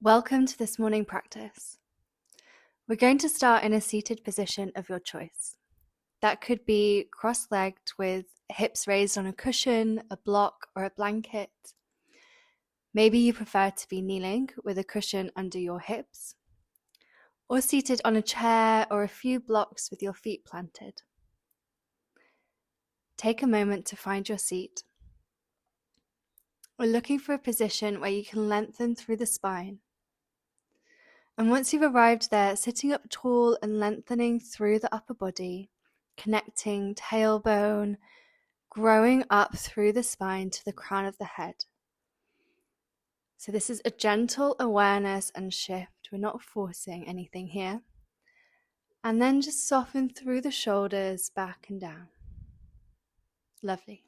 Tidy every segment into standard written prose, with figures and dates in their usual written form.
Welcome to this morning practice. We're going to start in a seated position of your choice. That could be cross-legged with hips raised on a cushion, a block, or a blanket. Maybe you prefer to be kneeling with a cushion under your hips, or seated on a chair or a few blocks with your feet planted. Take a moment to find your seat. We're looking for a position where you can lengthen through the spine. And once you've arrived there, sitting up tall and lengthening through the upper body, connecting tailbone, growing up through the spine to the crown of the head. So this is a gentle awareness and shift. We're not forcing anything here. And then just soften through the shoulders, back and down. Lovely.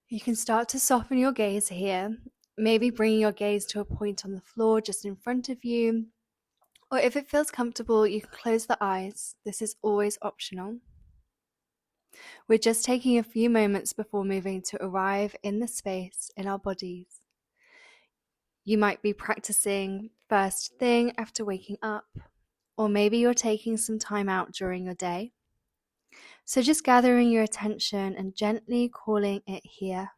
You can start to soften your gaze here, maybe bringing your gaze to a point on the floor just in front of you. Or if it feels comfortable, you can close the eyes. This is always optional. We're just taking a few moments before moving to arrive in the space in our bodies. You might be practicing first thing after waking up, or maybe you're taking some time out during your day. So just gathering your attention and gently calling it here.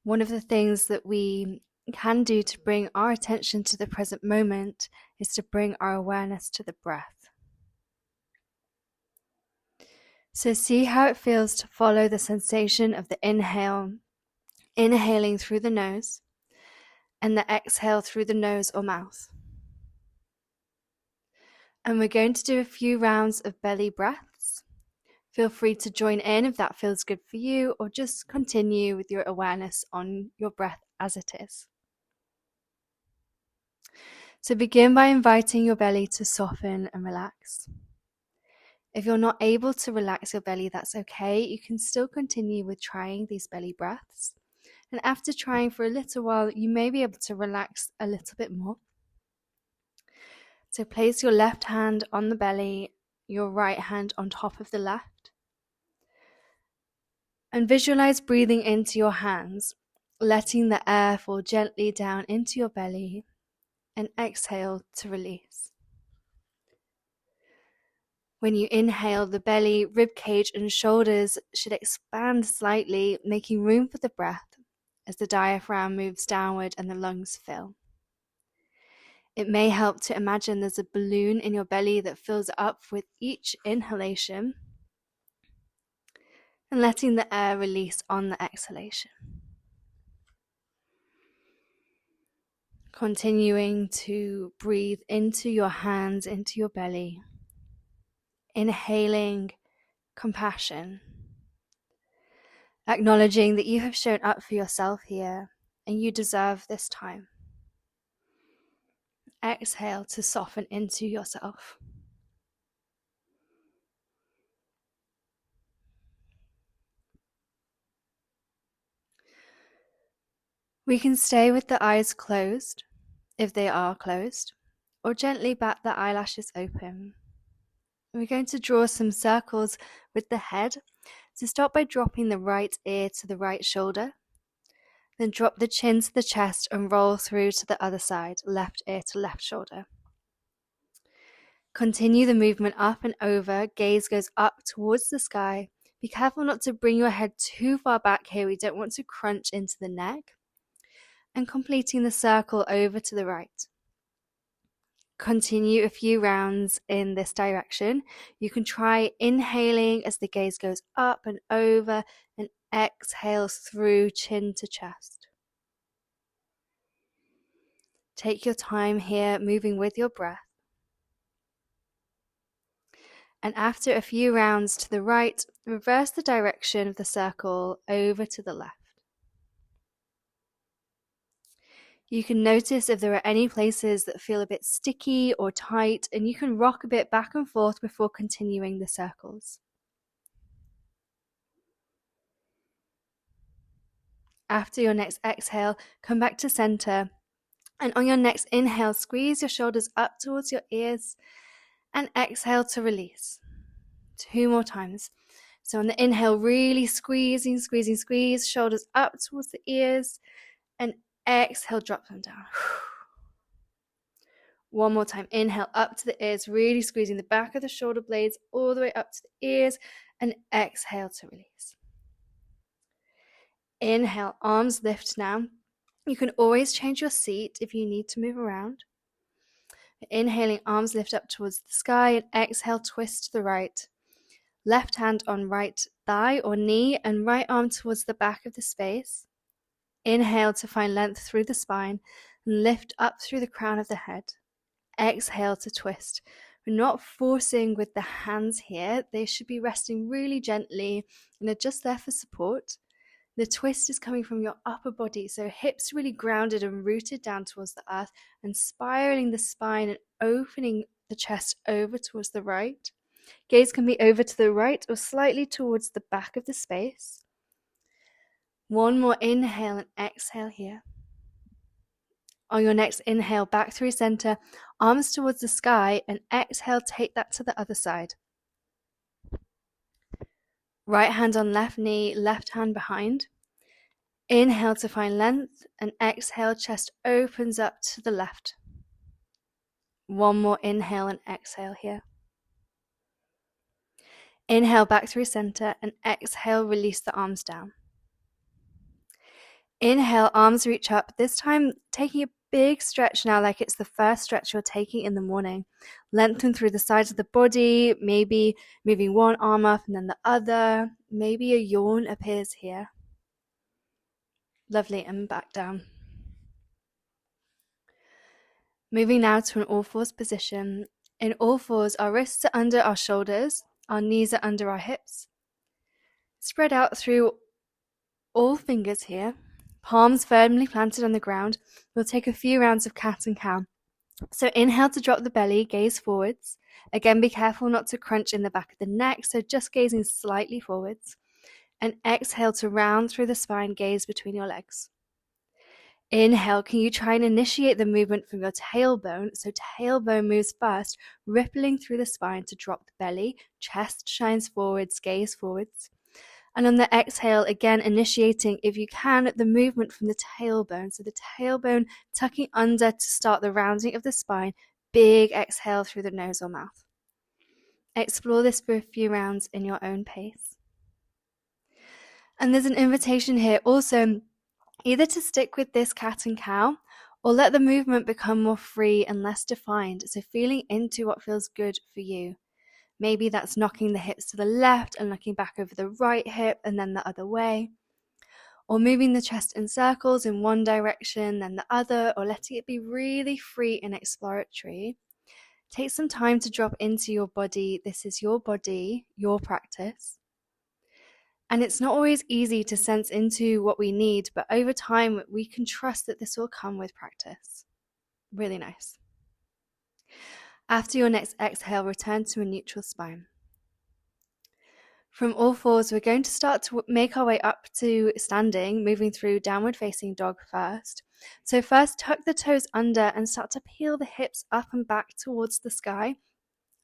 One of the things that we can do to bring our attention to the present moment is to bring our awareness to the breath. So see how it feels to follow the sensation of the inhale, inhaling through the nose, and the exhale through the nose or mouth. And we're going to do a few rounds of belly breaths. Feel free to join in if that feels good for you, or just continue with your awareness on your breath as it is. So begin by inviting your belly to soften and relax. If you're not able to relax your belly, that's okay. You can still continue with trying these belly breaths. And after trying for a little while, you may be able to relax a little bit more. So place your left hand on the belly, your right hand on top of the left. And visualize breathing into your hands, letting the air fall gently down into your belly, and exhale to release. When you inhale, the belly, rib cage, and shoulders should expand slightly, making room for the breath as the diaphragm moves downward and the lungs fill. It may help to imagine there's a balloon in your belly that fills up with each inhalation and letting the air release on the exhalation. Continuing to breathe into your hands, into your belly, inhaling compassion, acknowledging that you have shown up for yourself here and you deserve this time. Exhale to soften into yourself. We can stay with the eyes closed, if they are closed, or gently bat the eyelashes open. We're going to draw some circles with the head. So start by dropping the right ear to the right shoulder. Then drop the chin to the chest and roll through to the other side, left ear to left shoulder. Continue the movement up and over. Gaze goes up towards the sky. Be careful not to bring your head too far back here. We don't want to crunch into the neck. And completing the circle over to the right. Continue a few rounds in this direction. You can try inhaling as the gaze goes up and over, and exhale through chin to chest. Take your time here, moving with your breath. And after a few rounds to the right, reverse the direction of the circle over to the left. You can notice if there are any places that feel a bit sticky or tight, and you can rock a bit back and forth before continuing the circles. After your next exhale, come back to center, and on your next inhale, squeeze your shoulders up towards your ears, and exhale to release. 2 more times. So on the inhale, really squeeze, shoulders up towards the ears, And exhale, drop them down. One more time. Inhale up to the ears, really squeezing the back of the shoulder blades all the way up to the ears, and exhale to release. Inhale, arms lift now. You can always change your seat if you need to move around. Inhaling, arms lift up towards the sky, and exhale, twist to the right. Left hand on right thigh or knee, and right arm towards the back of the space. Inhale to find length through the spine, and lift up through the crown of the head. Exhale to twist. We're not forcing with the hands here. They should be resting really gently, and they're just there for support. The twist is coming from your upper body, so hips really grounded and rooted down towards the earth, and spiraling the spine and opening the chest over towards the right. Gaze can be over to the right or slightly towards the back of the space. One more inhale and exhale here. On your next inhale, back through center, arms towards the sky, and exhale, take that to the other side. Right hand on left knee, left hand behind. Inhale to find length, and exhale, chest opens up to the left. One more inhale and exhale here. Inhale back through center, and exhale, release the arms down. Inhale, arms reach up, this time taking a big stretch now, like it's the first stretch you're taking in the morning. Lengthen through the sides of the body, maybe moving one arm up and then the other. Maybe a yawn appears here. Lovely, and back down. Moving now to an all fours position. In all fours, our wrists are under our shoulders, our knees are under our hips. Spread out through all fingers here. Palms firmly planted on the ground. We'll take a few rounds of cat and cow. So inhale to drop the belly, gaze forwards. Again, be careful not to crunch in the back of the neck, so just gazing slightly forwards. And exhale to round through the spine, gaze between your legs. Inhale, can you try and initiate the movement from your tailbone? So tailbone moves first, rippling through the spine to drop the belly. Chest shines forwards, gaze forwards. And on the exhale, again, initiating, if you can, the movement from the tailbone. So the tailbone tucking under to start the rounding of the spine. Big exhale through the nose or mouth. Explore this for a few rounds in your own pace. And there's an invitation here also, either to stick with this cat and cow, or let the movement become more free and less defined. So feeling into what feels good for you. Maybe that's knocking the hips to the left and looking back over the right hip and then the other way. Or moving the chest in circles in one direction, then the other, or letting it be really free and exploratory. Take some time to drop into your body. This is your body, your practice. And it's not always easy to sense into what we need, but over time, we can trust that this will come with practice. Really nice. After your next exhale, return to a neutral spine. From all fours, we're going to start to make our way up to standing, moving through downward facing dog first. So first, tuck the toes under and start to peel the hips up and back towards the sky.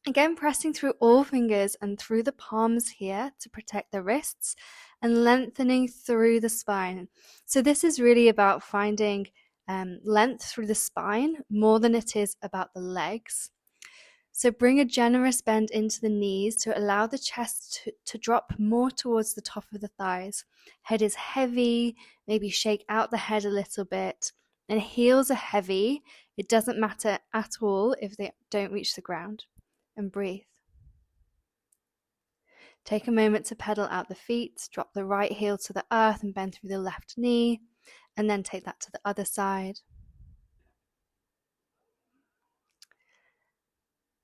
Again, pressing through all fingers and through the palms here to protect the wrists and lengthening through the spine. So this is really about finding length through the spine more than it is about the legs. So bring a generous bend into the knees to allow the chest to drop more towards the top of the thighs. Head is heavy, maybe shake out the head a little bit. And heels are heavy. It doesn't matter at all if they don't reach the ground. And breathe. Take a moment to pedal out the feet, drop the right heel to the earth and bend through the left knee, and then take that to the other side.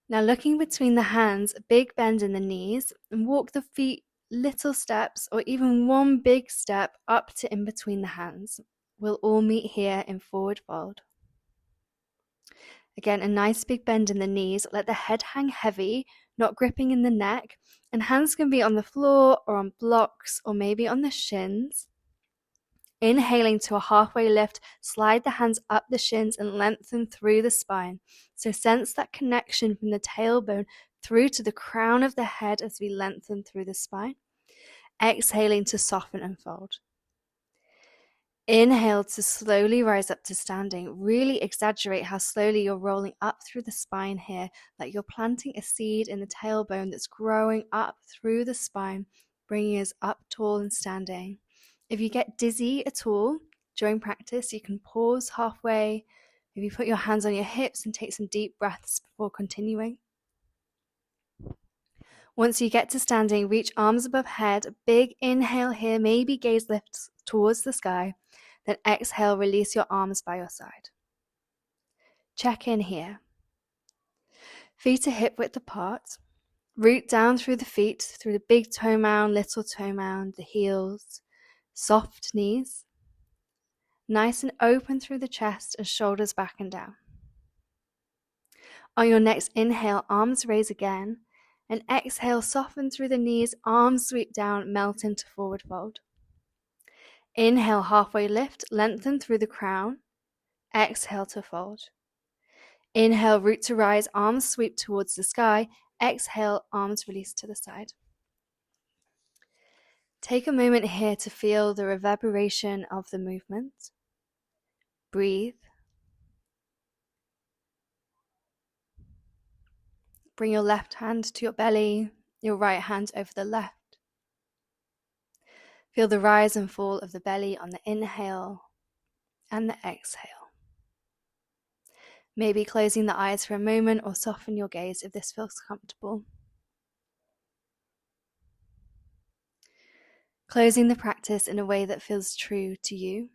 Now looking between the hands, a big bend in the knees, and walk the feet little steps or even one big step up to in between the hands. We'll all meet here in forward fold. Again, a nice big bend in the knees. Let the head hang heavy, not gripping in the neck. And hands can be on the floor or on blocks or maybe on the shins. Inhaling to a halfway lift, slide the hands up the shins and lengthen through the spine. So sense that connection from the tailbone through to the crown of the head as we lengthen through the spine. Exhaling to soften and fold. Inhale to slowly rise up to standing. Really exaggerate how slowly you're rolling up through the spine here, like you're planting a seed in the tailbone that's growing up through the spine, bringing us up tall and standing. If you get dizzy at all during practice, you can pause halfway, maybe put your hands on your hips and take some deep breaths before continuing. Once you get to standing, reach arms above head. Big inhale here, maybe gaze lifts towards the sky. Then exhale, release your arms by your side. Check in here. Feet are hip width apart. Root down through the feet, through the big toe mound, little toe mound, the heels. Soft knees. Nice and open through the chest and shoulders back and down. On your next inhale, arms raise again. And exhale, soften through the knees, arms sweep down, melt into forward fold. Inhale, halfway lift, lengthen through the crown. Exhale to fold. Inhale, root to rise, arms sweep towards the sky. Exhale, arms release to the side. Take a moment here to feel the reverberation of the movement. Breathe. Bring your left hand to your belly, your right hand over the left. Feel the rise and fall of the belly on the inhale and the exhale. Maybe closing the eyes for a moment or soften your gaze if this feels comfortable. Closing the practice in a way that feels true to you.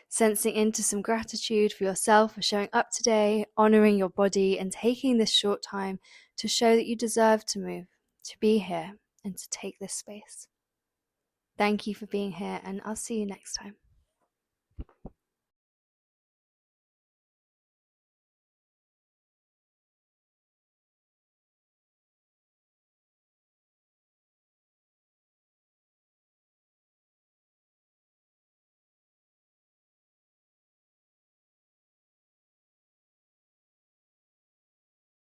Sensing into some gratitude for yourself for showing up today, honoring your body, and taking this short time to show that you deserve to move, to be here, and to take this space. Thank you for being here, and I'll see you next time.